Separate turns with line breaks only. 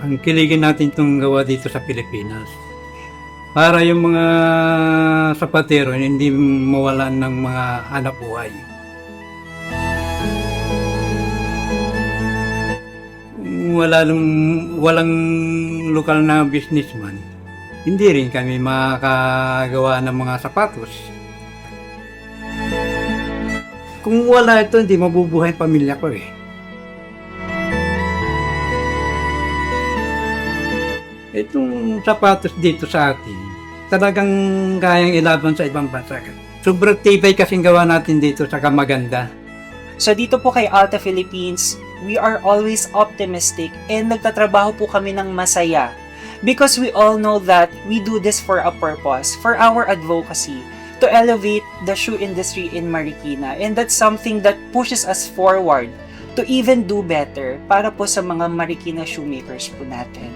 ang kiligin natin itong gawa dito sa Pilipinas. Para yung mga sapatero hindi mawalan ng mga hanap buhay. Walang lokal na businessman, hindi rin kami makakagawa ng mga sapatos. Kung wala ito, hindi mabubuhay ang pamilya ko eh. Itong sapatos dito sa atin, talagang kayang ilaban sa ibang bansa. Sobrang tibay kasing gawa natin dito, saka maganda.
So dito po kay Alta Philippines, we are always optimistic and nagtatrabaho po kami ng masaya. Because we all know that we do this for a purpose, for our advocacy, to elevate the shoe industry in Marikina. And that's something that pushes us forward to even do better para po sa mga Marikina shoemakers po natin.